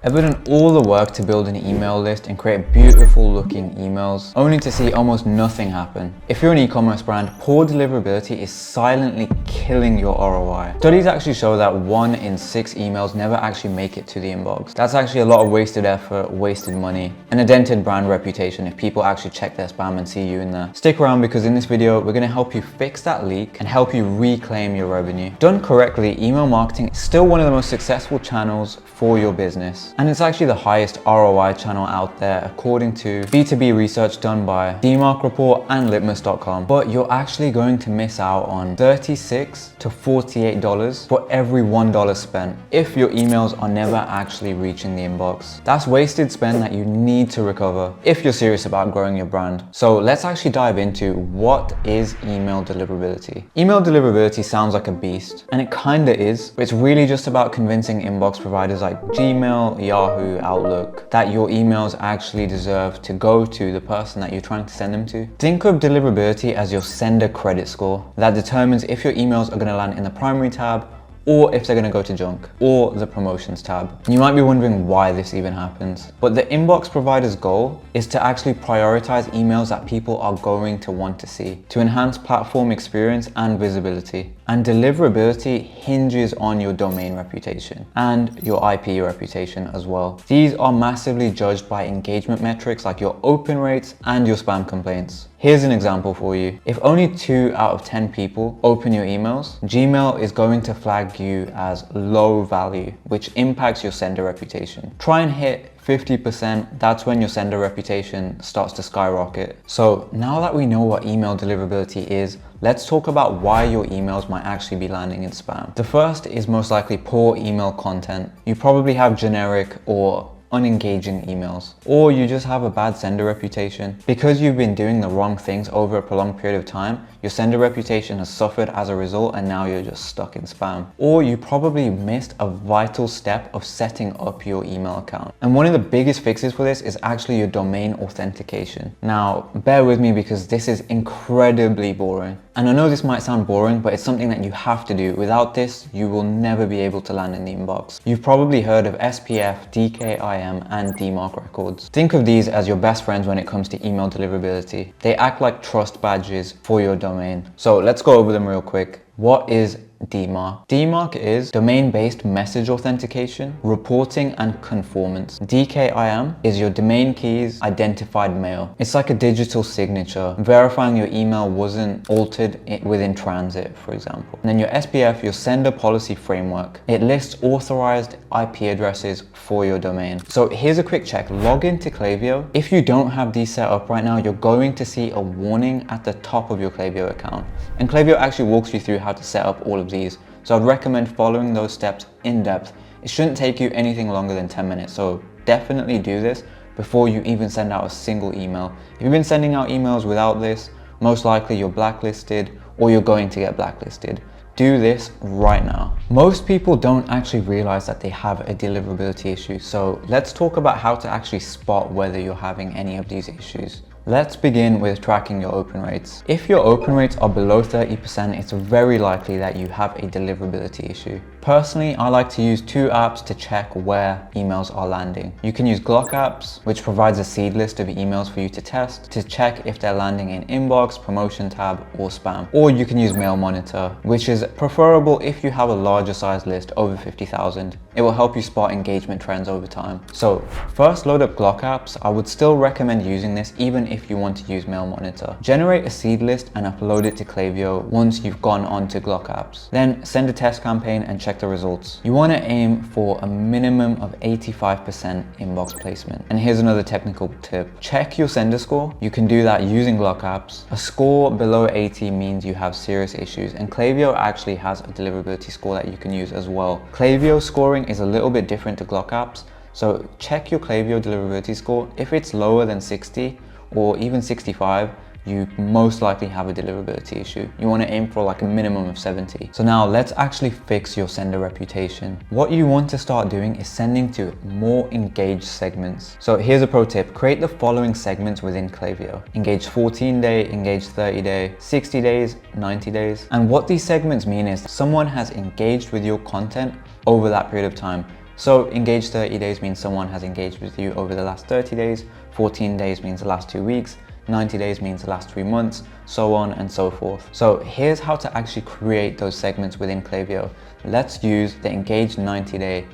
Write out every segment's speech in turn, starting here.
Ever done all the work to build an email list and create beautiful looking emails, only to see almost nothing happen? If you're an e-commerce brand, poor deliverability is silently killing your ROI. Studies actually show that 1 in 6 emails never actually make it to the inbox. That's actually a lot of wasted effort, wasted money, and a dented brand reputation if people actually check their spam and see you in there. Stick around because in this video, we're gonna help you fix that leak and help you reclaim your revenue. Done correctly, email marketing is still one of the most successful channels for your business. And it's actually the highest ROI channel out there according to B2B research done by DMARC Report and Litmus.com. But you're actually going to miss out on $36 to $48 for every $1 spent if your emails are never actually reaching the inbox. That's wasted spend that you need to recover if you're serious about growing your brand. So let's actually dive into what is email deliverability. Email deliverability sounds like a beast, and it kinda is, but it's really just about convincing inbox providers like Gmail, Yahoo, Outlook, that your emails actually deserve to go to the person that you're trying to send them to. Think of deliverability as your sender credit score that determines if your emails are going to land in the primary tab or if they're going to go to junk or the promotions tab. You might be wondering why this even happens, but the inbox provider's goal is to actually prioritize emails that people are going to want to see to enhance platform experience and visibility. And deliverability hinges on your domain reputation and your IP reputation as well. These are massively judged by engagement metrics like your open rates and your spam complaints. Here's an example for you. If only 2 out of 10 people open your emails, Gmail is going to flag you as low value, which impacts your sender reputation. Try and hit 50%, that's when your sender reputation starts to skyrocket. So now that we know what email deliverability is, let's talk about why your emails might actually be landing in spam. The first is most likely poor email content. You probably have generic or unengaging emails, or you just have a bad sender reputation. Because you've been doing the wrong things over a prolonged period of time, your sender reputation has suffered as a result and now you're just stuck in spam. Or you probably missed a vital step of setting up your email account. And one of the biggest fixes for this is actually your domain authentication. Now, bear with me because this is incredibly boring. And I know this might sound boring, but it's something that you have to do. Without this, you will never be able to land in the inbox. You've probably heard of SPF, DKIM, and DMARC records. Think of these as your best friends when it comes to email deliverability. They act like trust badges for your domain. So let's go over them real quick. What is DMARC? DMARC is domain-based message authentication, reporting, and conformance. DKIM is your domain keys identified mail. It's like a digital signature, verifying your email wasn't altered within transit, for example. And then your SPF, your sender policy framework. It lists authorized IP addresses for your domain. So here's a quick check. Log into Klaviyo. If you don't have these set up right now, you're going to see a warning at the top of your Klaviyo account. And Klaviyo actually walks you through how to set up all of these. So I'd recommend following those steps in depth. It shouldn't take you anything longer than 10 minutes. So definitely do this before you even send out a single email. If you've been sending out emails without this, most likely you're blacklisted or you're going to get blacklisted. Do this right now. Most people don't actually realize that they have a deliverability issue. So let's talk about how to actually spot whether you're having any of these issues. Let's begin with tracking your open rates. If your open rates are below 30%, it's very likely that you have a deliverability issue. Personally, I like to use 2 apps to check where emails are landing. You can use Glock Apps, which provides a seed list of emails for you to test to check if they're landing in inbox, promotion tab, or spam. Or you can use Mail Monitor, which is preferable if you have a larger size list over 50,000. It will help you spot engagement trends over time. So first load up Glock Apps. I would still recommend using this even if you want to use Mail Monitor. Generate a seed list and upload it to Klaviyo once you've gone on to Glock Apps. Then send a test campaign and check the results. You want to aim for a minimum of 85% inbox placement. And here's another technical tip. Check your sender score. You can do that using Glock Apps. A score below 80 means you have serious issues, and Klaviyo actually has a deliverability score that you can use as well. Klaviyo scoring is a little bit different to Glock Apps, so check your Klaviyo deliverability score. If it's lower than 60 or even 65, you most likely have a deliverability issue. You want to aim for like a minimum of 70. So now let's actually fix your sender reputation. What you want to start doing is sending to more engaged segments. So here's a pro tip. Create the following segments within Klaviyo. Engage 14-day, engage 30-day, 60 days, 90 days. And what these segments mean is someone has engaged with your content over that period of time. So engage 30 days means someone has engaged with you over the last 30 days, 14 days means the last 2 weeks, 90 days means the last 3 months, so on and so forth. So here's how to actually create those segments within Klaviyo. Let's use the engaged 90 day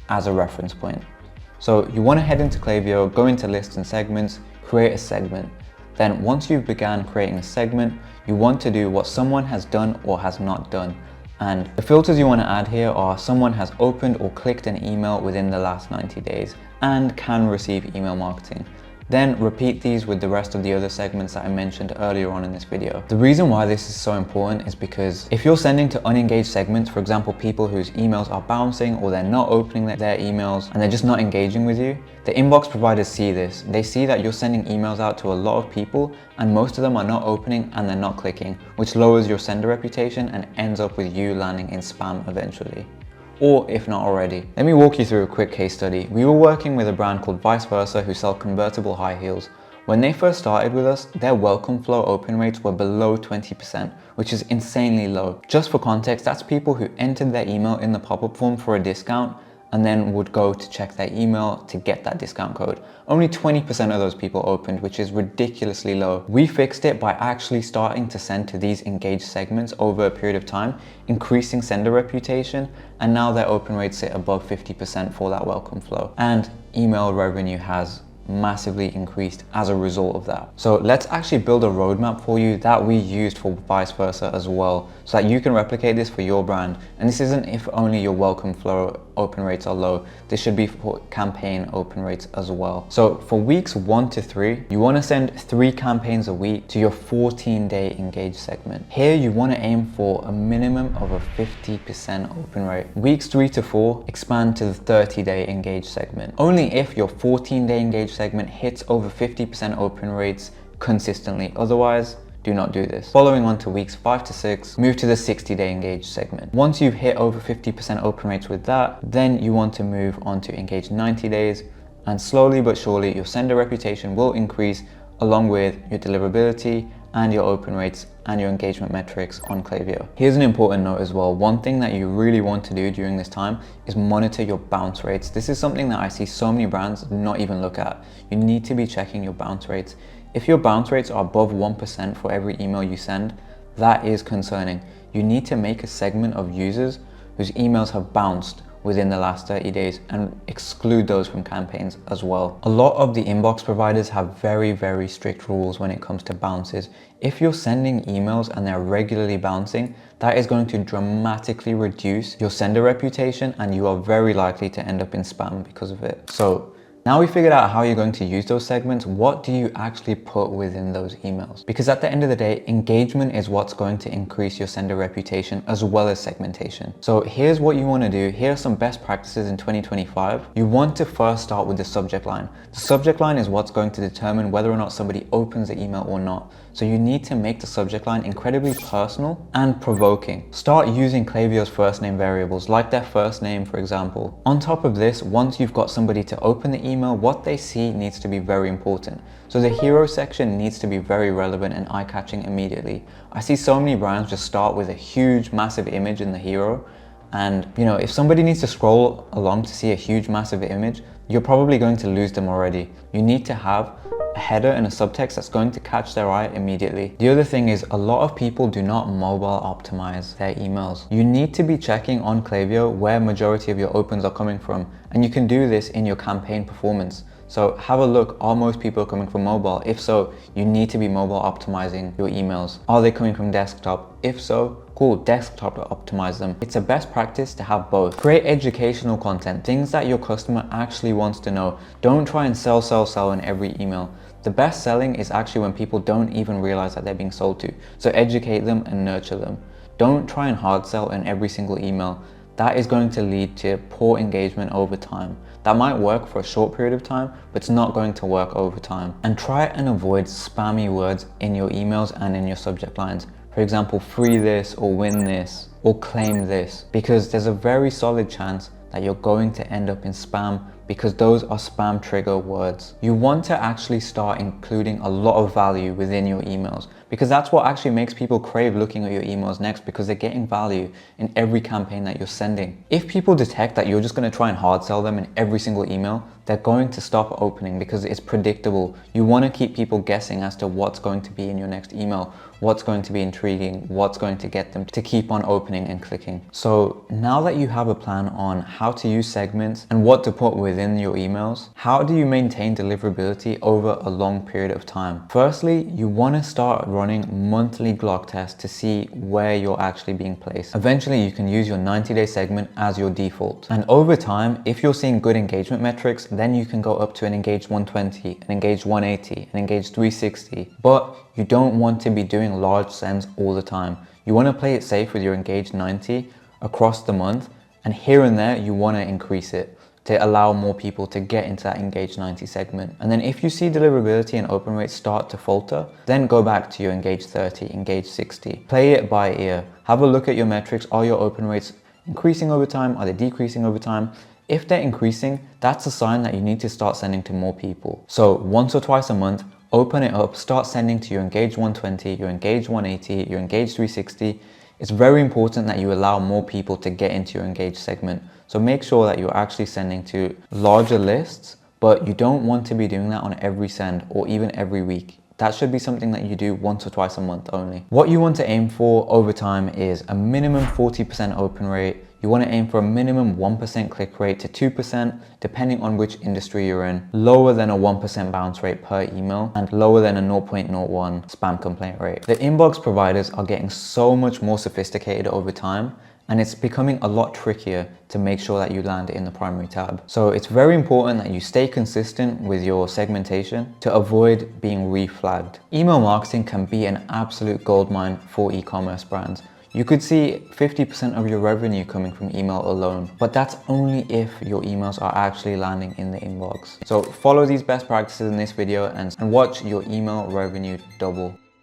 as a reference point. So you want to head into Klaviyo, go into lists and segments, create a segment. Then once you've began creating a segment, you want to do what someone has done or has not done. And the filters you want to add here are someone has opened or clicked an email within the last 90 days and can receive email marketing. Then repeat these with the rest of the other segments that I mentioned earlier on in this video. The reason why this is so important is because if you're sending to unengaged segments, for example, people whose emails are bouncing or they're not opening their emails and they're just not engaging with you, the inbox providers see this. They see that you're sending emails out to a lot of people and most of them are not opening and they're not clicking, which lowers your sender reputation and ends up with you landing in spam eventually, or if not already. Let me walk you through a quick case study. We were working with a brand called Vice Versa who sell convertible high heels. When they first started with us, their welcome flow open rates were below 20%, which is insanely low. Just for context, that's people who entered their email in the pop-up form for a discount and then would go to check their email to get that discount code. Only 20% of those people opened, which is ridiculously low. We fixed it by actually starting to send to these engaged segments over a period of time, increasing sender reputation, and now their open rates sit above 50% for that welcome flow. And email revenue has massively increased as a result of that. So let's actually build a roadmap for you that we used for Vice Versa as well, so that you can replicate this for your brand. And this isn't if only your welcome flow open rates are low. This should be for campaign open rates as well. So for weeks 1 to 3, you want to send 3 campaigns a week to your 14-day engaged segment. Here you want to aim for a minimum of a 50% open rate. Weeks 3 to 4, expand to the 30-day engaged segment. Only if your 14-day engaged segment hits over 50% open rates consistently. Otherwise, do not do this. Following on to weeks 5 to 6, move to the 60-day engaged segment. Once you've hit over 50% open rates with that, then you want to move on to engaged 90 days, and slowly but surely your sender reputation will increase along with your deliverability and your open rates and your engagement metrics on Klaviyo. Here's an important note as well. One thing that you really want to do during this time is monitor your bounce rates. This is something that I see so many brands not even look at. You need to be checking your bounce rates. If your bounce rates are above 1% for every email you send, that is concerning. You need to make a segment of users whose emails have bounced within the last 30 days and exclude those from campaigns as well. A lot of the inbox providers have very, very strict rules when it comes to bounces. If you're sending emails and they're regularly bouncing, that is going to dramatically reduce your sender reputation and you are very likely to end up in spam because of it. So now we figured out how you're going to use those segments. What do you actually put within those emails? Because at the end of the day, engagement is what's going to increase your sender reputation as well as segmentation. So here's what you want to do. Here are some best practices in 2025. You want to first start with the subject line. The subject line is what's going to determine whether or not somebody opens the email or not. So you need to make the subject line incredibly personal and provoking. Start using Klaviyo's first name variables, like their first name, for example. On top of this, once you've got somebody to open the email, what they see needs to be very important. So the hero section needs to be very relevant and eye-catching immediately. I see so many brands just start with a huge, massive image in the hero. And if somebody needs to scroll along to see a huge, massive image, you're probably going to lose them already. You need to have a header and a subtext that's going to catch their eye immediately. The other thing is a lot of people do not mobile optimize their emails. You need to be checking on Klaviyo where majority of your opens are coming from, and you can do this in your campaign performance. So have a look, are most people coming from mobile? If so, you need to be mobile optimizing your emails. Are they coming from desktop? If so, cool, desktop to optimize them. It's a best practice to have both. Create educational content, things that your customer actually wants to know. Don't try and sell in every email. The best selling is actually when people don't even realize that they're being sold to. So educate them and nurture them. Don't try and hard sell in every single email. That is going to lead to poor engagement over time. That might work for a short period of time, but it's not going to work over time. And try and avoid spammy words in your emails and in your subject lines. For example, free this or win this or claim this, because there's a very solid chance that you're going to end up in spam because those are spam trigger words. You want to actually start including a lot of value within your emails, because that's what actually makes people crave looking at your emails next, because they're getting value in every campaign that you're sending. If people detect that you're just going to try and hard sell them in every single email, they're going to stop opening because it's predictable. You want to keep people guessing as to what's going to be in your next email, what's going to be intriguing, what's going to get them to keep on opening and clicking. So now that you have a plan on how to use segments and what to put within your emails, how do you maintain deliverability over a long period of time? Firstly, you want to start running monthly Glock tests to see where you're actually being placed. Eventually, you can use your 90-day segment as your default. And over time, if you're seeing good engagement metrics, then you can go up to an engaged 120, an engaged 180, an engaged 360. But you don't want to be doing large sends all the time. You want to play it safe with your engaged 90 across the month, and here and there you want to increase it to allow more people to get into that engaged 90 segment. And then if you see deliverability and open rates start to falter, then go back to your engaged 30, engaged 60. Play it by ear. Have a look at your metrics. Are your open rates increasing over time? Are they decreasing over time? If they're increasing, that's a sign that you need to start sending to more people. So once or twice a month, open it up, start sending to your engaged 120, your engaged 180, your engaged 360. It's very important that you allow more people to get into your engaged segment. So make sure that you're actually sending to larger lists, but you don't want to be doing that on every send or even every week. That should be something that you do once or twice a month only. What you want to aim for over time is a minimum 40% open rate. You want to aim for a minimum 1% click rate to 2%, depending on which industry you're in, lower than a 1% bounce rate per email, and lower than a 0.01 spam complaint rate. The inbox providers are getting so much more sophisticated over time, and it's becoming a lot trickier to make sure that you land in the primary tab. So it's very important that you stay consistent with your segmentation to avoid being reflagged. Email marketing can be an absolute goldmine for e-commerce brands. You could see 50% of your revenue coming from email alone, but that's only if your emails are actually landing in the inbox. So follow these best practices in this video and watch your email revenue double.